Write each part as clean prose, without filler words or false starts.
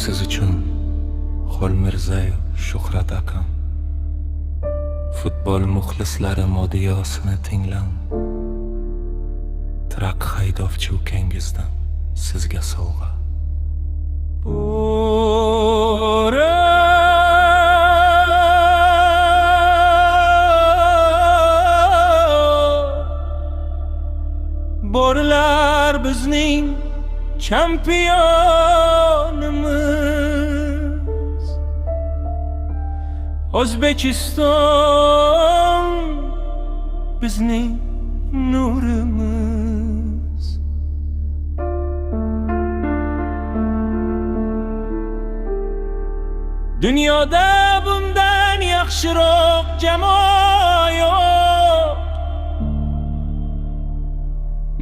siz uchun Xolmirzayev Shuhrat akam, futbol muxlislari modiyosini tinglang. Trak haydovchi ukangizdan sizga sovg'a. Borlar bizning championimiz, O'zbekiston bizning nurimiz. Dunyoda bundan yaxshiroq jamoa yo'q.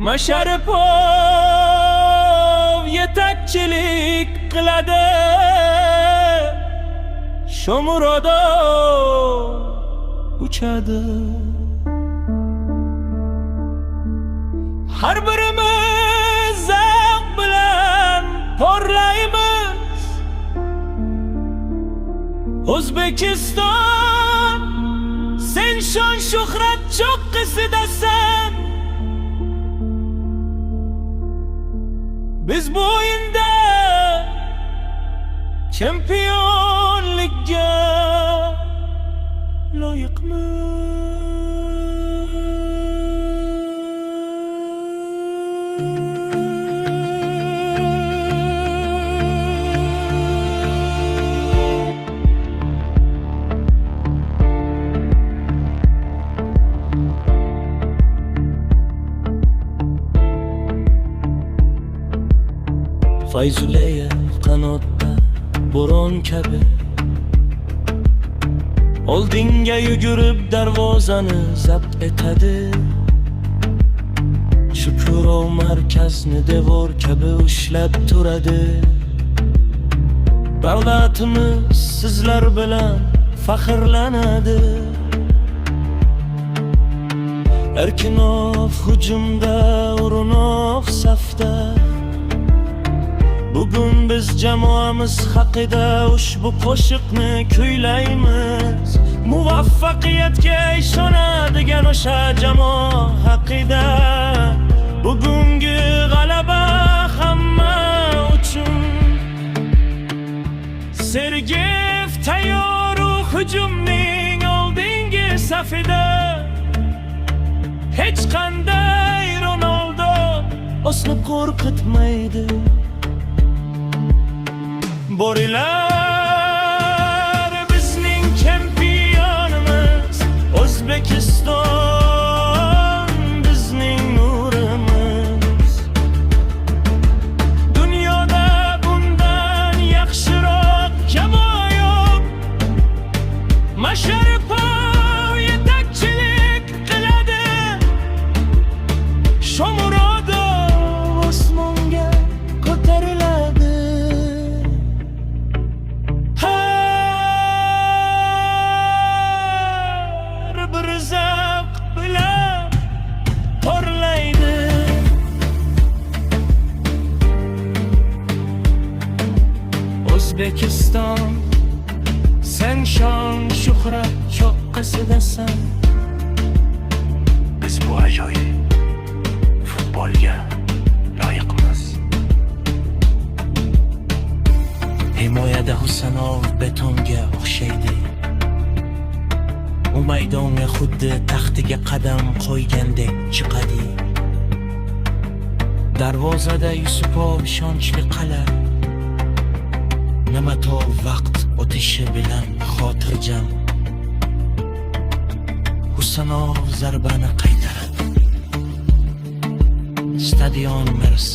Masharipov yetakchilik qiladi, Shomurodov uchadi. Har birimiz zavq bilan porlaymiz. O'zbekiston, sen shon shuhrat cho'qqisidasan. Biz bu o'yinda chempionlikka loyiqmiz. Fayzuleyev qanotda bo'ron kabi, oldinga yugurib darvozani zabt etadi. Shukurov markazni devor kabi ushlab turadi. Davlatimiz sizlar bilan faxrlanadi. Erkinov hujumda, O'runov safda. Bugun biz jamoamiz haqida ushbu qo'shiqni kuylaymiz. Muvaffaqiyatga ishonadigan o'sha jamoa haqida. Bugungi g'alaba hamma uchun. Sergeyev tayyor hujumning oldingi safida. Hech qanday Ronaldo o'sni qo'rqitmaydi. Borilar bizning championimiz, O'zbekiston bizning nurimiz. Dunyoda bundan yaxshiroq jamoa yo'q. Masharipov yetakchilik qiladi, Shomurodov osmonga ko'tariladi. Zavq bilan porlaydi. O'zbekiston, sen shon shuhrat cho'qqisidasan. Biz bu ajoyib futbolga loyiqmiz. Himoyada Husanov betonga o'xshaydi. U maydonga xuddi taxtiga qadam qo'ygandek chiqadi. Darvozada Yusupov ishonchli qal'a. Nima to vaqt o'tishi bilan xotirjam. Husanov zarbani qaytaradi. Stadion mirs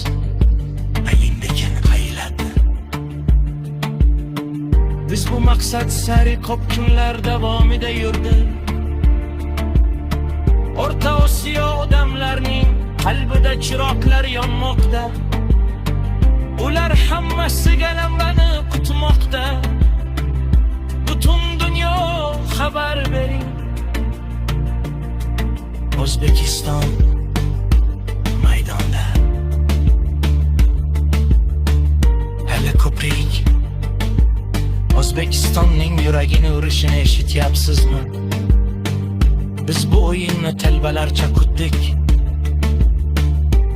ayindekin qayladi. Biz bu maqsad sari ko'p kunlar davomida yurdik. O'rta Osiyo odamlarning qalbida chiroqlar yonmoqda. Ular hammasi g'alabani kutmoqda. Butun dunyo xabar bering. O'zbekiston maydonda. Hali ko'prik O'zbekistonning yuragini urishini eshityapsizmi? Biz bu o'yinni telbalarcha kutdik.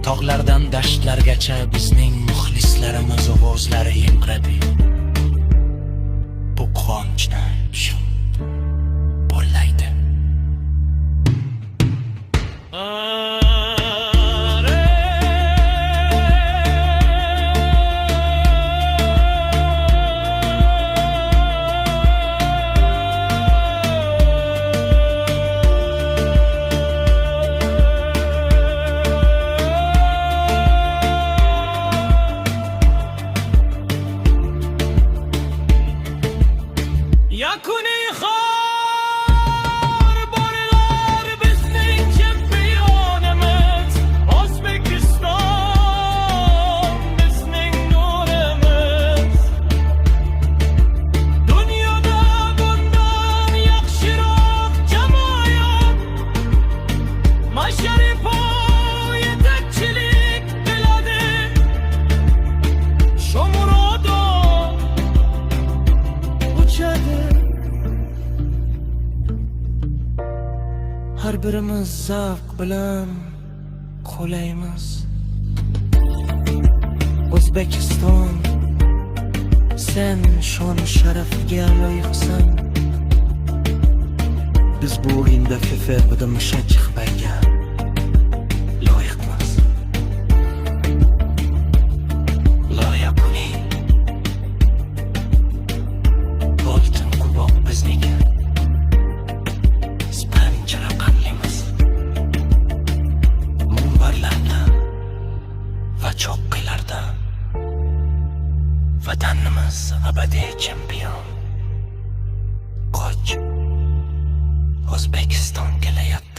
Tog'lardan dashtlargacha bizning muxlislarimiz ovozlari yangradi. Bu quvonchni shu bo'llaydi. Yakuni xor bolalar bizning chempionimiz, O'zbekiston bizning nurimiz. Dunyoda bundan yaxshiroq jamoat Masharipov yetakchilik qiladi. Shomurodov uchadi. Har birimiz zavq bilan qo'laymiz. O'zbekiston, sen shon sharafga loyiqsan. Biz bu o'yinda FIFA bidimisha chiqmayga loyiqmiz. Loyakuni Golden kubok bizniki. Cho'qqilarda vatanimiz abadiy chempion. Qoch, O'zbekiston kelayapti.